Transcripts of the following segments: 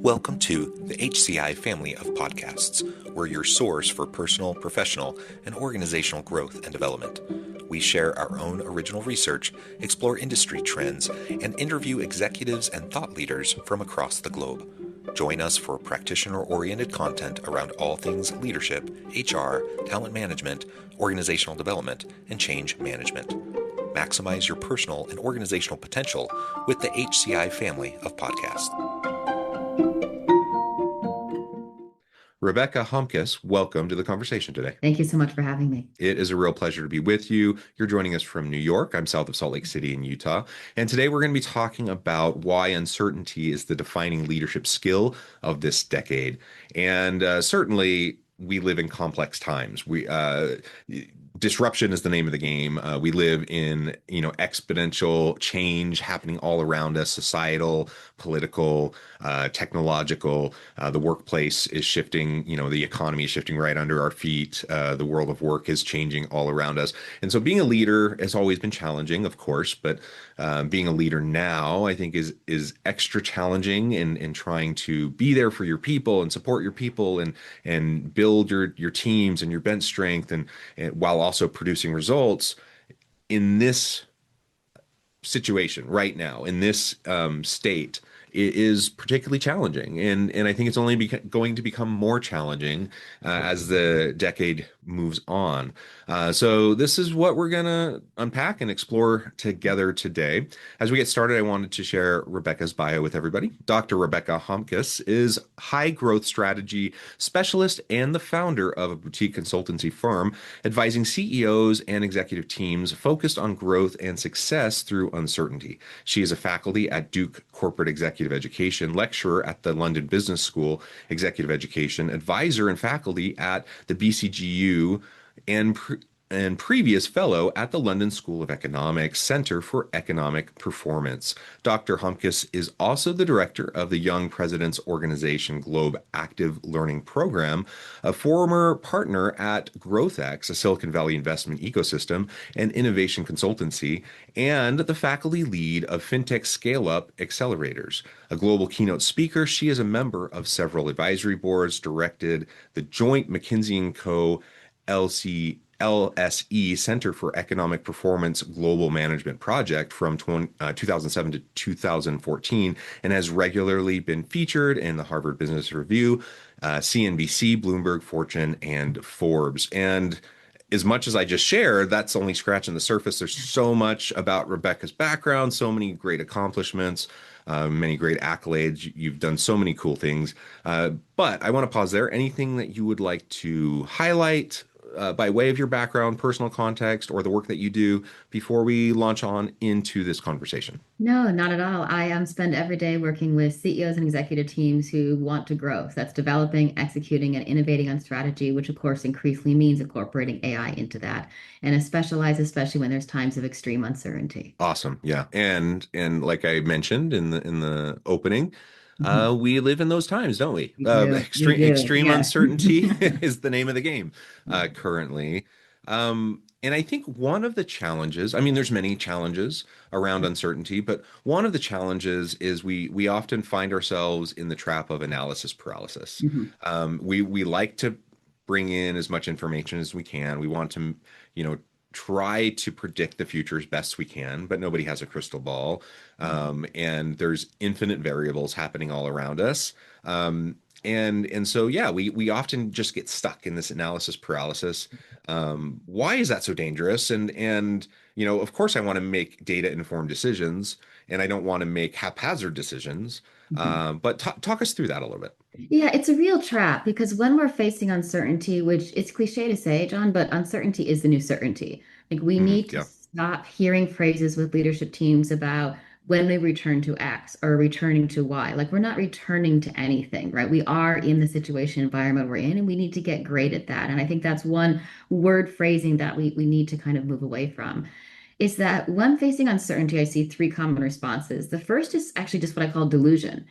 Welcome to the HCI family of podcasts. We're your source for personal, professional, and organizational growth and development. We share our own original research, explore industry trends, and interview executives and thought leaders from across the globe. Join us for practitioner-oriented content around all things leadership, HR, talent management, organizational development, and change management. Maximize your personal and organizational potential with the HCI family of podcasts. Rebecca Homkes, welcome to the conversation today. Thank you so much for having me. It is a real pleasure to be with you. You're joining us from New York. I'm south of Salt Lake City in Utah. And today we're going to be talking about why uncertainty is the defining leadership skill of this decade. And certainly we live in complex times. Disruption is the name of the game. We live in, exponential change happening all around us, societal, political, technological. The workplace is shifting, the economy is shifting right under our feet. The world of work is changing all around us. And so being a leader has always been challenging, of course, but being a leader now, I think is extra challenging in trying to be there for your people and support your people and build your teams and your bench strength and while also producing results in this situation right now, in this state. It is particularly challenging, and I think it's only going to become more challenging as the decade moves on. So this is what we're going to unpack and explore together today. As we get started, I wanted to share Rebecca's bio with everybody. Dr. Rebecca Homkes is high growth strategy specialist and the founder of a boutique consultancy firm advising CEOs and executive teams focused on growth and success through uncertainty. She is a faculty at Duke Corporate Executive Education, lecturer at the London Business School Executive Education, advisor and faculty at the BCGU, and previous fellow at the London School of Economics Center for Economic Performance. Dr. Homkes is also the director of the Young Presidents Organization Globe Active Learning Program, a former partner at GrowthX, a Silicon Valley investment ecosystem and innovation consultancy, and the faculty lead of fintech scaleup accelerators. A global keynote speaker, she is a member of several advisory boards, directed the joint McKinsey & Co. LSE Center for Economic Performance Global Management Project from 2007 to 2014, and has regularly been featured in the Harvard Business Review, CNBC, Bloomberg, Fortune, and Forbes. And as much as I just shared, that's only scratching the surface. There's so much about Rebecca's background, so many great accomplishments, many great accolades. You've done so many cool things. But I want to pause there. Anything that you would like to highlight by way of your background, personal context, or the work that you do before we launch on into this conversation? No, not at all. I spend every day working with CEOs and executive teams who want to grow. So that's developing, executing, and innovating on strategy, which of course increasingly means incorporating AI into that. And I specialize especially when there's times of extreme uncertainty. Awesome. Yeah. And like I mentioned in the opening, we live in those times, don't we? Extreme Yeah. uncertainty is the name of the game currently. And I think one of the challenges, I mean, there's many challenges around uncertainty, but one of the challenges is we often find ourselves in the trap of analysis paralysis. We like to bring in as much information as we can. We want to, try to predict the future as best we can, but nobody has a crystal ball. And there's infinite variables happening all around us. And so, yeah, we often just get stuck in this analysis paralysis. Why is that so dangerous? And of course, I want to make data-informed decisions, and I don't want to make haphazard decisions. But talk us through that a little bit. Yeah, it's a real trap because when we're facing uncertainty, which it's cliche to say, John, but uncertainty is the new certainty. Like we need to stop hearing phrases with leadership teams about when we return to X or returning to Y. Like we're not returning to anything, right? We are in the situation environment we're in, and we need to get great at that. And I think that's one word phrasing that we need to kind of move away from. Is that when facing uncertainty, I see three common responses. The first is actually just what I call delusion,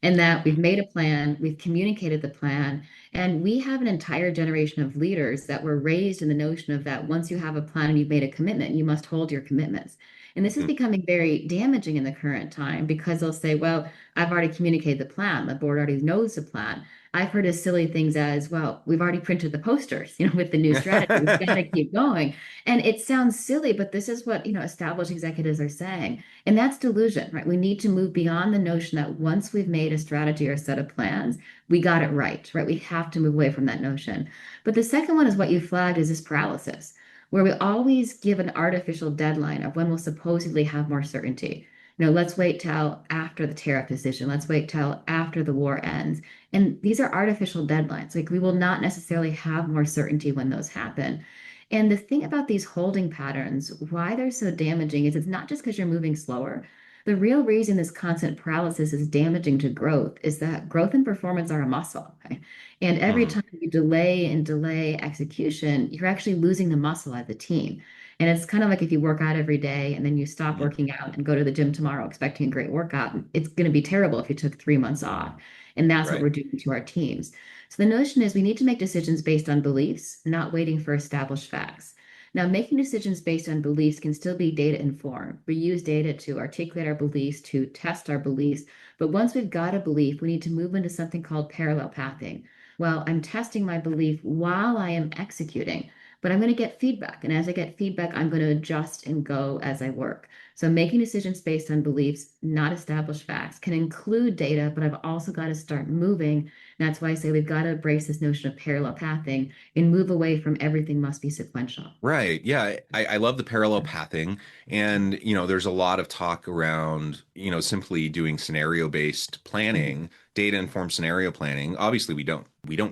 and that we've made a plan, we've communicated the plan, and we have an entire generation of leaders that were raised in the notion of that once you have a plan and you've made a commitment, you must hold your commitments. And this is Mm, becoming very damaging in the current time because they'll say, well, I've already communicated the plan. The board already knows the plan. I've heard as silly things as, well, we've already printed the posters, with the new strategy. We've got to keep going. And it sounds silly, but this is what, established executives are saying. And that's delusion, right? We need to move beyond the notion that once we've made a strategy or a set of plans, we got it right, right? We have to move away from that notion. But the second one is what you flagged is this paralysis, where we always give an artificial deadline of when we'll supposedly have more certainty. Let's wait till after the tariff decision. Let's wait till after the war ends. And these are artificial deadlines. Like we will not necessarily have more certainty when those happen. And the thing about these holding patterns, why they're so damaging is it's not just because you're moving slower. The real reason this constant paralysis is damaging to growth is that growth and performance are a muscle. Okay? And every mm, time you delay and delay execution, you're actually losing the muscle as a team. And it's kind of like if you work out every day and then you stop mm, working out and go to the gym tomorrow expecting a great workout, it's going to be terrible if you took 3 months off. And that's what right. we're doing to our teams. So the notion is we need to make decisions based on beliefs, not waiting for established facts. Now, making decisions based on beliefs can still be data informed. We use data to articulate our beliefs, to test our beliefs. But once we've got a belief, we need to move into something called parallel pathing. Well, I'm testing my belief while I am executing, but I'm going to get feedback. And as I get feedback, I'm going to adjust and go as I work. So making decisions based on beliefs, not established facts, can include data, but I've also got to start moving. That's why I say we've got to embrace this notion of parallel pathing and move away from everything must be sequential. Right. Yeah. I love the parallel pathing. And, there's a lot of talk around, simply doing scenario-based Mhm. planning, data-informed scenario planning. Obviously, we don't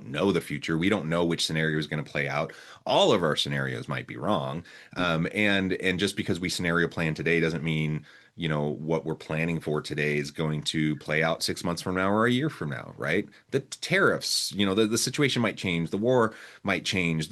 know the future. We don't know which scenario is going to play out. All of our scenarios might be wrong. And just because we scenario plan today doesn't mean, what we're planning for today is going to play out 6 months from now or a year from now, right? The tariffs, the situation might change, the war might change,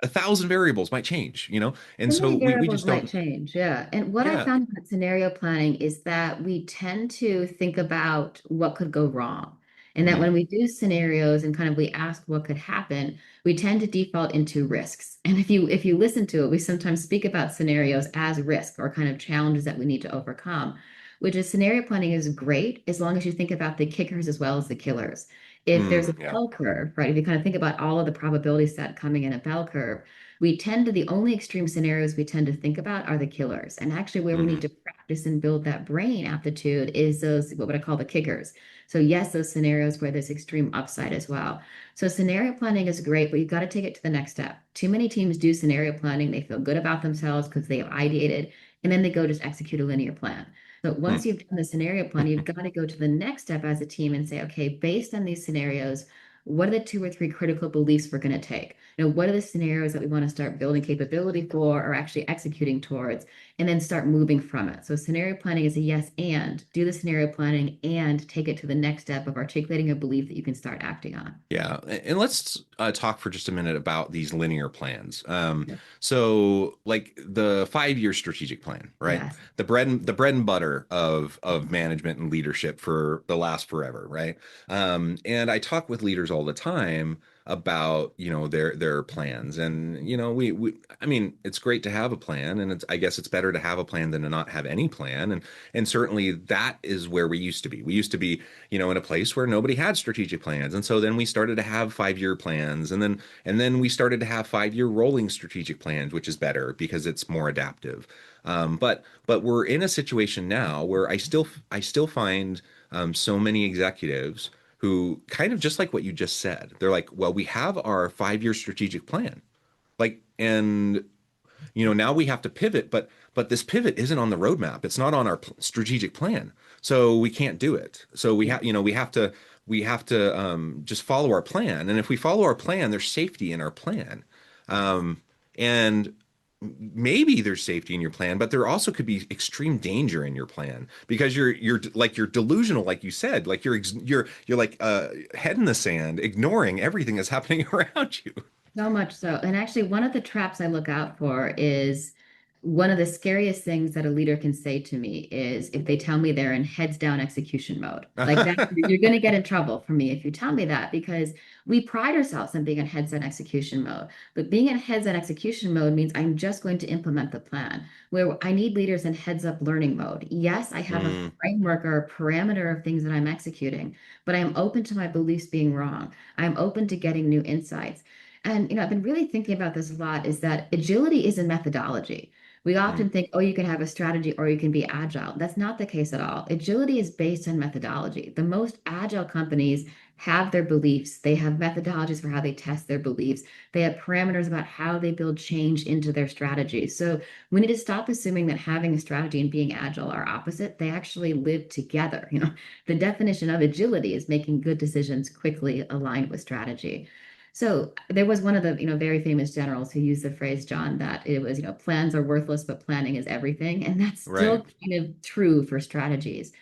1,000 variables might change, and So so many we variables just might don't. change, yeah. And what I Yeah. found about scenario planning is that we tend to think about what could go wrong. And that Mm, when we do scenarios and kind of we ask what could happen, we tend to default into risks. And if you listen to it, we sometimes speak about scenarios as risk or kind of challenges that we need to overcome, which is scenario planning is great as long as you think about the kickers as well as the killers. If there's a yeah. bell curve, right? If you kind of think about all of the probability set coming in a bell curve, the only extreme scenarios we tend to think about are the killers. And actually, where we need Hmm. to practice and build that brain aptitude is those, what would I call the kickers? So, yes, those scenarios where there's extreme upside as well. So, scenario planning is great, but you've got to take it to the next step. Too many teams do scenario planning. They feel good about themselves because they have ideated, and then they go just execute a linear plan. But once Hmm. you've done the scenario plan, you've got to go to the next step as a team and say, okay, based on these scenarios, what are the 2 or 3 critical beliefs we're going to take? What are the scenarios that we want to start building capability for or actually executing towards, and then start moving from it? So scenario planning is a yes and do the scenario planning and take it to the next step of articulating a belief that you can start acting on. Yeah, and let's talk for just a minute about these linear plans. Yeah. So like the 5-year strategic plan, right? Yes. The bread and butter of management and leadership for the last forever, right? And I talk with leaders all the time about their plans, and we I mean it's great to have a plan, and I guess it's better to have a plan than to not have any plan, and certainly that is where we used to be. We used to be in a place where nobody had strategic plans. And so then we started to have 5-year plans, and then we started to have 5-year rolling strategic plans, which is better because it's more adaptive. But we're in a situation now where I still find so many executives who kind of just like what you just said. They're like, well, we have our 5-year strategic plan. Like, and now we have to pivot, but this pivot isn't on the roadmap. It's not on our strategic plan. So we can't do it. So we Yeah. have, we have to just follow our plan. And if we follow our plan, there's safety in our plan. And maybe there's safety in your plan, but there also could be extreme danger in your plan because you're delusional, like you said, like you're like head in the sand, ignoring everything that's happening around you. So much so. And actually, one of the traps I look out for is one of the scariest things that a leader can say to me is if they tell me they're in heads down execution mode. Like that, you're going to get in trouble for me if you tell me that, because we pride ourselves on being in heads down execution mode. But being in heads down execution mode means I'm just going to implement the plan. Where I need leaders in heads up learning mode. Yes, I have a Mm, framework or a parameter of things that I'm executing, but I'm open to my beliefs being wrong. I'm open to getting new insights. And I've been really thinking about this a lot, is that agility is a methodology. We mm, often think, oh, you can have a strategy or you can be agile. That's not the case at all. Agility is based on methodology. The most agile companies have their beliefs. They have methodologies for how they test their beliefs. They have parameters about how they build change into their strategies. So we need to stop assuming that having a strategy and being agile are opposite. They actually live together. The definition of agility is making good decisions quickly aligned with strategy. So there was one of the, very famous generals who used the phrase, John, that it was, plans are worthless, but planning is everything. And that's right. still kind of true for strategies.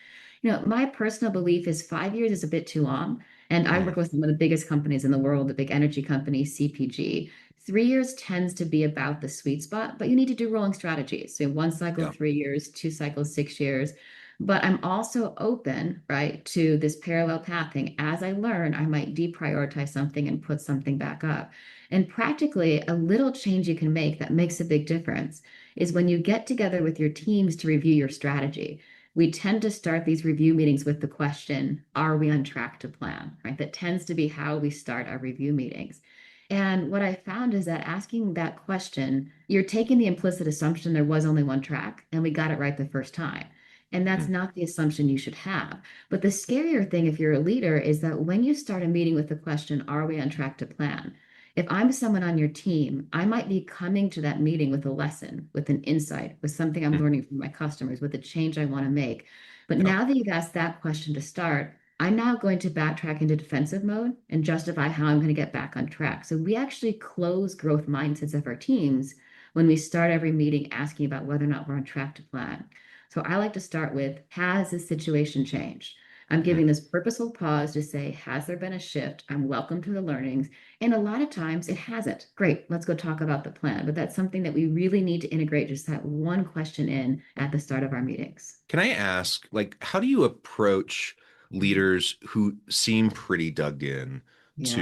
My personal belief is 5 years is a bit too long. And I Mm, work with some of the biggest companies in the world, the big energy companies, CPG. 3 years tends to be about the sweet spot, but you need to do rolling strategies. So one cycle, yeah. 3 years, two cycles, 6 years. But I'm also open, right, to this parallel pathing. As I learn, I might deprioritize something and put something back up. And practically, a little change you can make that makes a big difference is when you get together with your teams to review your strategy. We tend to start these review meetings with the question, are we on track to plan? Right? That tends to be how we start our review meetings. And what I found is that asking that question, you're taking the implicit assumption there was only one track and we got it right the first time. And that's Mm, not the assumption you should have. But the scarier thing, if you're a leader, is that when you start a meeting with the question, are we on track to plan? If I'm someone on your team, I might be coming to that meeting with a lesson, with an insight, with something I'm mm, learning from my customers, with a change I want to make. But yeah. now that you've asked that question to start, I'm now going to backtrack into defensive mode and justify how I'm going to get back on track. So we actually close growth mindsets of our teams when we start every meeting asking about whether or not we're on track to plan. So I like to start with, has this situation changed? I'm Mm. giving this purposeful pause to say, has there been a shift? I'm welcome to the learnings. And a lot of times it hasn't. Great, let's go talk about the plan. But that's something that we really need to integrate just that one question in at the start of our meetings. Can I ask, like, how do you approach leaders who seem pretty dug in Yeah.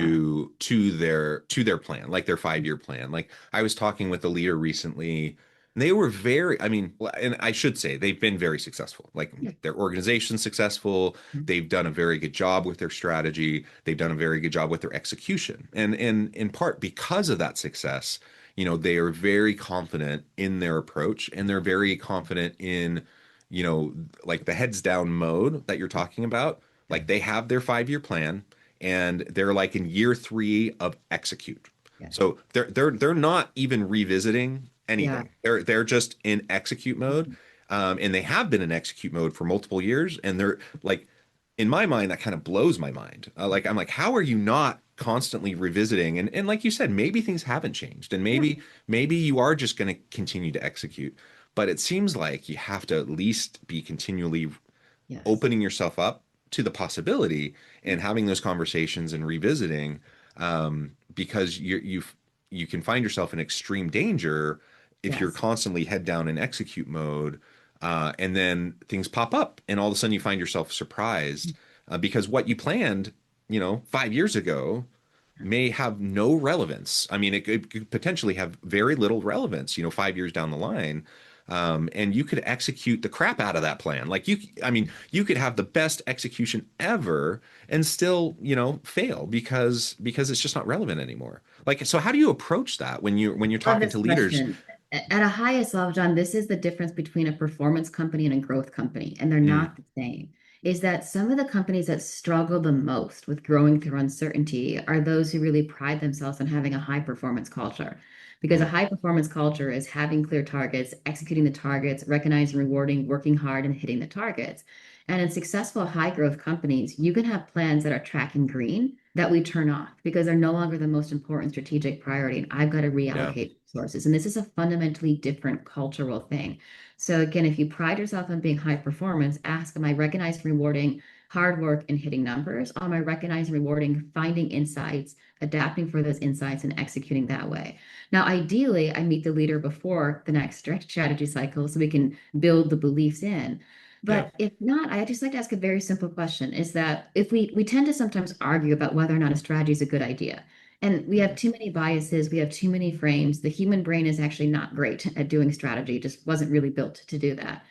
to their plan, like their 5 year plan? Like, I was talking with a leader recently, and they were very, I mean, and I should say they've been very successful. Like Yeah. their organization's successful. They've done a very good job with their strategy. They've done a very good job with their execution. And in part because of that success, they are very confident in their approach and they're very confident in like the heads down mode that you're talking about. Yeah. Like they have their 5 year plan and they're like in year three of execute. Yeah. So they're not even revisiting Yeah. anything. They're just in execute mode. And they have been in execute mode for multiple years. And they're like, in my mind, that kind of blows my mind. Like I'm like, how are you not constantly revisiting? And like you said, maybe things haven't changed, and Yeah. maybe you are just going to continue to execute. But it seems like you have to at least be continually Yes. opening yourself up to the possibility Yeah. and having those conversations and revisiting, because you can find yourself in extreme danger if you're Yes. constantly head down in execute mode, and then things pop up and all of a sudden you find yourself surprised, because what you planned 5 years ago may have no relevance. I mean, it could potentially have very little relevance, 5 years down the line. And you could execute the crap out of that plan. Like I mean, you could have the best execution ever and still, fail because it's just not relevant anymore. Like, so how do you approach that when you're Love talking this to leaders? question. At a highest level, John, this is the difference between a performance company and a growth company, and they're Mm, not the same. Is that some of the companies that struggle the most with growing through uncertainty are those who really pride themselves on having a high performance culture. Because a mm, high performance culture is having clear targets, executing the targets, recognizing, rewarding, working hard, and hitting the targets. And in successful high growth companies, you can have plans that are tracking green that we turn off because they're no longer the most important strategic priority. And I've got to yeah. reallocate resources. And this is a fundamentally different cultural thing. So again, if you pride yourself on being high performance, ask, am I recognized, rewarding? hard work and hitting numbers? Or am I recognizing, rewarding, finding insights, adapting for those insights and executing that way? Now, ideally, I meet the leader before the next strategy cycle so we can build the beliefs in. Yeah. But if not, I just like to ask a very simple question is that if we tend to sometimes argue about whether or not a strategy is a good idea. And we have Mhm. too many biases, we have too many frames. The human brain is actually not great at doing strategy, it just wasn't really built to do that.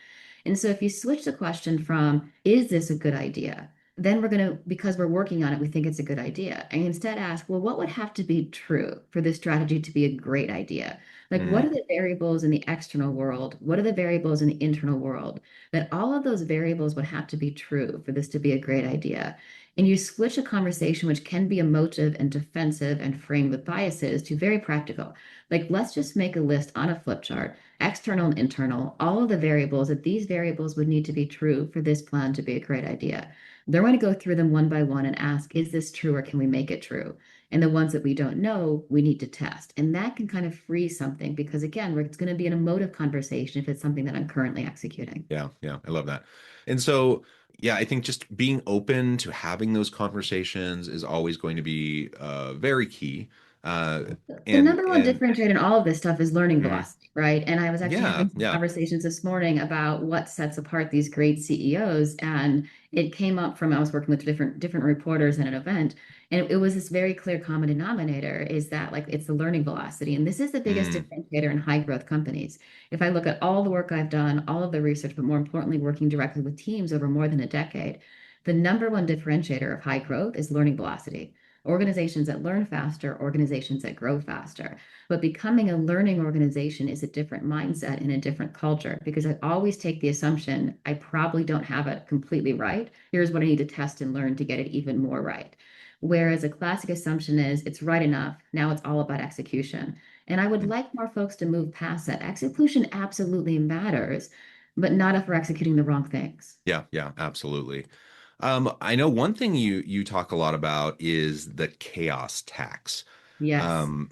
And so if you switch the question from, is this a good idea? Then we're going to, because we're working on it, we think it's a good idea. And instead ask, well, what would have to be true for this strategy to be a great idea? Like, what are Mhm. the variables in the external world? What are the variables in the internal world? That all of those variables would have to be true for this to be a great idea. And you switch a conversation, which can be emotive and defensive and framed with biases, to very practical. Like, let's just make a list on a flip chart, external and internal, all of the variables, that these variables would need to be true for this plan to be a great idea. They're going to go through them one by one and ask, is this true or can we make it true? And the ones that we don't know, we need to test. And that can kind of free something because, again, it's going to be an emotive conversation if it's something that I'm currently executing. Yeah, yeah, I love that. And so, yeah, I think just being open to having those conversations is always going to be very key. Uh, The and number one and differentiator in all of this stuff is learning mhm. velocity, right? And I was actually Yeah, having some yeah. conversations this morning about what sets apart these great CEOs. And it came up from I was working with different reporters at an event, and it was this very clear common denominator is that like it's the learning velocity. And this is the biggest Mm, differentiator in high growth companies. If I look at all the work I've done, all of the research, but more importantly, working directly with teams over more than a decade, the number one differentiator of high growth is learning velocity. Organizations that learn faster, organizations that grow faster. But becoming a learning organization is a different mindset and a different culture because I always take the assumption I probably don't have it completely right. Here's what I need to test and learn to get it even more right. Whereas a classic assumption is it's right enough. Now it's all about execution. And I would mm. like more folks to move past that. Execution absolutely matters, but not if we're executing the wrong things. Yeah, yeah, absolutely. I know one thing you talk a lot about is the chaos tax. Yes. Um,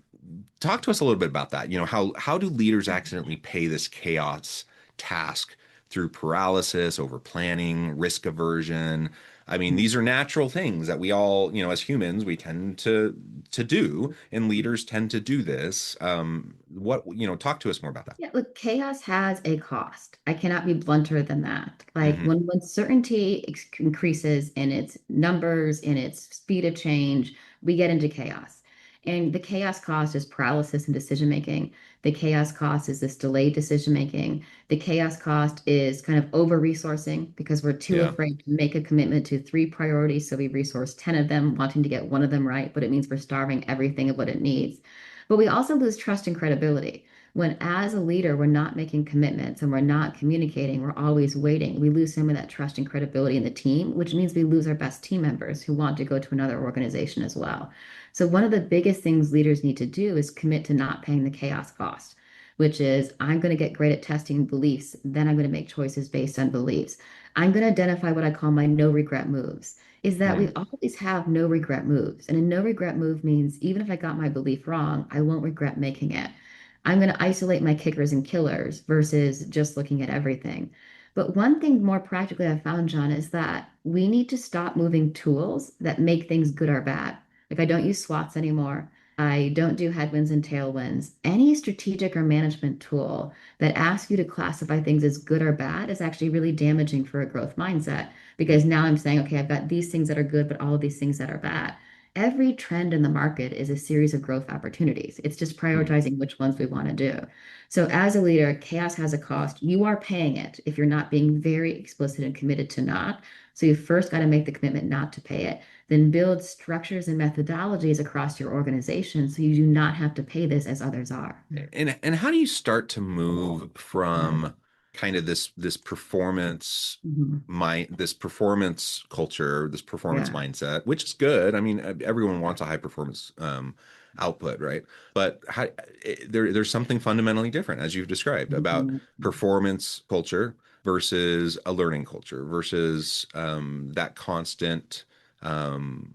Talk to us a little bit about that. How do leaders accidentally pay this chaos task through paralysis, over planning, risk aversion? I mean, these are natural things that we all, as humans, we tend to do, and leaders tend to do this. Talk to us more about that. Yeah, look, chaos has a cost. I cannot be blunter than that. Like Hmm. when certainty increases in its numbers, in its speed of change, we get into chaos. And the chaos cost is paralysis in decision making. The chaos cost is this delayed decision making. The chaos cost is kind of over resourcing because we're too Yeah. afraid to make a commitment to three priorities. So we resource 10 of them, wanting to get one of them right, but it means we're starving everything of what it needs. But we also lose trust and credibility when as a leader we're not making commitments and we're not communicating, we're always waiting, we lose some of that trust and credibility in the team, which means we lose our best team members who want to go to another organization as well. So one of the biggest things leaders need to do is commit to not paying the chaos cost, which is I'm going to get great at testing beliefs, then I'm going to make choices based on beliefs. I'm going to identify what I call my no regret moves, is that we Mm, always have no regret moves. And a no regret move means even if I got my belief wrong, I won't regret making it. I'm going to isolate my kickers and killers versus just looking at everything. But one thing more practically I found, John, is that we need to stop moving tools that make things good or bad. Like I don't use SWATs anymore. I don't do headwinds and tailwinds. Any strategic or management tool that asks you to classify things as good or bad is actually really damaging for a growth mindset because now I'm saying, okay, I've got these things that are good, but all of these things that are bad. Every trend in the market is a series of growth opportunities. It's just mm, prioritizing which ones we want to do. So, as a leader, chaos has a cost. You are paying it if you're not being very explicit and committed to not. So, you first got to make the commitment not to pay it, then build structures and methodologies across your organization so you do not have to pay this as others are. and how do you start to move from kind of this performance Mhm. this performance culture, this performance Yeah. mindset, which is good. I mean, everyone wants a high performance output, right? But there's something fundamentally different, as you've described, about Mhm. performance culture versus a learning culture versus that constant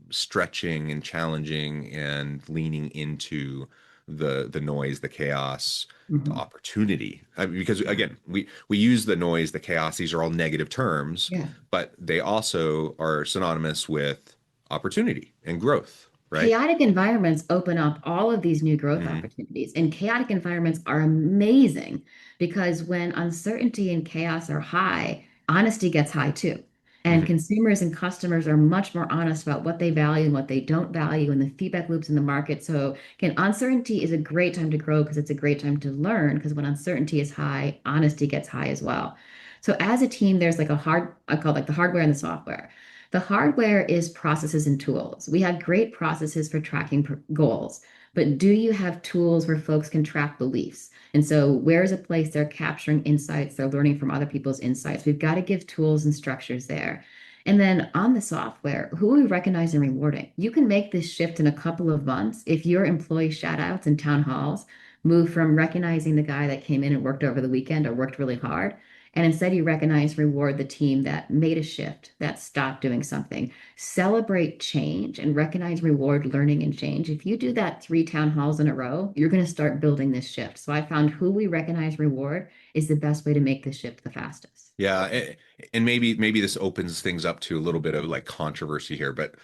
stretching and challenging and leaning into the noise, the chaos, to Mhm. opportunity. I mean, because Yeah. again, we use the noise, the chaos, these are all negative terms, Yeah. but they also are synonymous with opportunity and growth, right? Chaotic environments open up all of these new growth Hmm. opportunities, and chaotic environments are amazing because when uncertainty and chaos are high, honesty gets high too. And Hmm. consumers and customers are much more honest about what they value and what they don't value and the feedback loops in the market. So, again, uncertainty is a great time to grow because it's a great time to learn because when uncertainty is high, honesty gets high as well. So, as a team, there's like I call it like the hardware and the software. The hardware is processes and tools. We have great processes for tracking goals, but do you have tools where folks can track beliefs? And so, where is a place they're capturing insights, they're learning from other people's insights? We've got to give tools and structures there. And then on the software, who are we recognizing and rewarding? You can make this shift in a couple of months if your employee shout outs and town halls move from recognizing the guy that came in and worked over the weekend or worked really hard and instead, you recognize, reward the team that made a shift, that stopped doing something. Celebrate change and recognize, reward learning and change. If you do that 3 town halls in a row, you're going to start building this shift. So I found who we recognize, reward is the best way to make this shift the fastest. Yeah, and maybe this opens things up to a little bit of like controversy here, but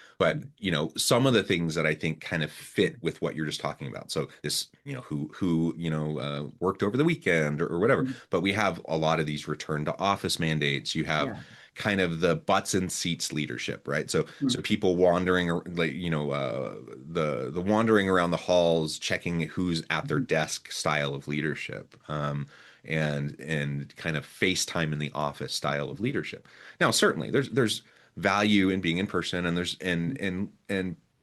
some of the things that I think kind of fit with what you're just talking about. So this, who worked over the weekend or whatever. But we have a lot of these return to office mandates. You have Yeah. kind of the butts and seats leadership, right? So Mhm. people wandering like the wandering around the halls, checking who's at their desk style of leadership. And kind of FaceTime in the office style of leadership. Now, certainly there's value in being in person, and there's and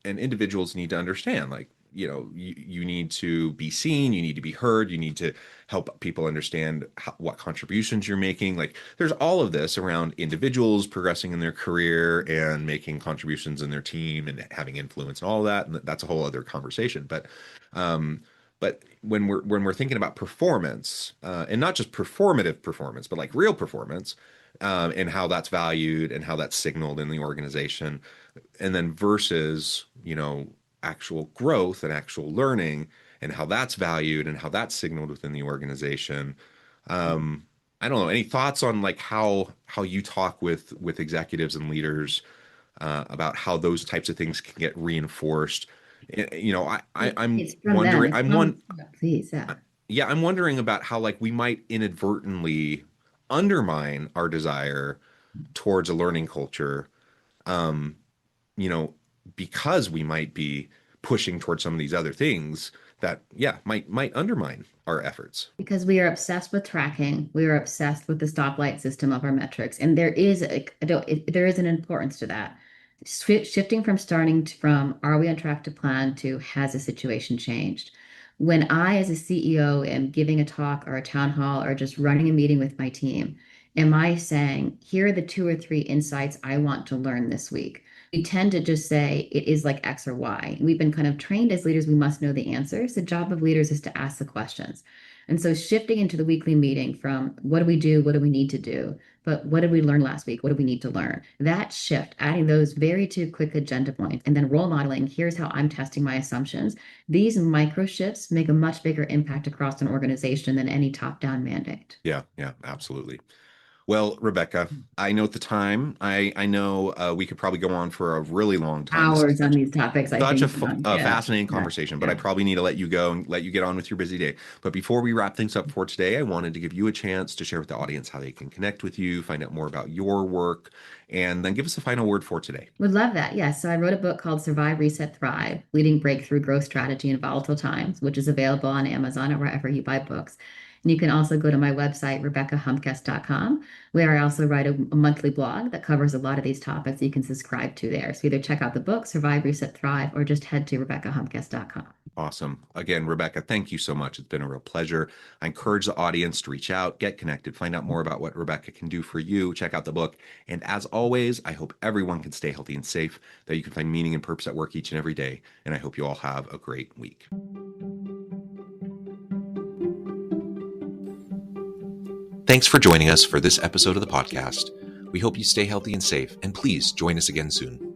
individuals need to understand, like, you need to be seen, you need to be heard, you need to help people understand what contributions you're making. Like, there's all of this around individuals progressing in their career and making contributions in their team and having influence and all of that, and that's a whole other conversation. Um, but when we're thinking about performance, and not just performative performance, but like real performance, and how that's valued and how that's signaled in the organization, and then versus actual growth and actual learning and how that's valued and how that's signaled within the organization. I don't know. Any thoughts on like how you talk with executives and leaders about how those types of things can get reinforced? I'm It's from them. wondering. It's from, yeah, please. Yeah. Yeah, I'm wondering about how like we might inadvertently undermine our desire towards a learning culture, um, you know, because we might be pushing towards some of these other things that, yeah, might undermine our efforts. Because we are obsessed with tracking, we are obsessed with the stoplight system of our metrics, and there is there is an importance to that. Shifting from from are we on track to plan to has a situation changed? When I, as a CEO, am giving a talk or a town hall or just running a meeting with my team, am I saying, here are the 2 or 3 insights I want to learn this week? We tend to just say it is like X or Y. We've been kind of trained as leaders, we must know the answers. The job of leaders is to ask the questions. And so shifting into the weekly meeting from what do we do? What do we need to do? But what did we learn last week? What do we need to learn? That shift, adding those very 2 quick agenda points and then role modeling, here's how I'm testing my assumptions. These micro shifts make a much bigger impact across an organization than any top-down mandate. Yeah, yeah, absolutely. Well, Rebecca, I note the time. I know we could probably go on for a really long time. This is Hours on these topics, I such think, John. a Yeah, fascinating yeah, conversation, but I yeah. probably need to let you go and let you get on with your busy day. But before we wrap things up for today, I wanted to give you a chance to share with the audience how they can connect with you, find out more about your work, and then give us a final word for today. Would love that. Yes. So I wrote a book called Survive, Reset, Thrive, Leading Breakthrough Growth Strategy in Volatile Times, which is available on Amazon or wherever you buy books. And you can also go to my website, RebeccaHomkes.com, where I also write a monthly blog that covers a lot of these topics you can subscribe to there. So either check out the book, Survive, Reset, Thrive, or just head to RebeccaHomkes.com. Awesome. Again, Rebecca, thank you so much. It's been a real pleasure. I encourage the audience to reach out, get connected, find out more about what Rebecca can do for you. Check out the book. And as always, I hope everyone can stay healthy and safe, that you can find meaning and purpose at work each and every day. And I hope you all have a great week. Thanks for joining us for this episode of the podcast. We hope you stay healthy and safe, and please join us again soon.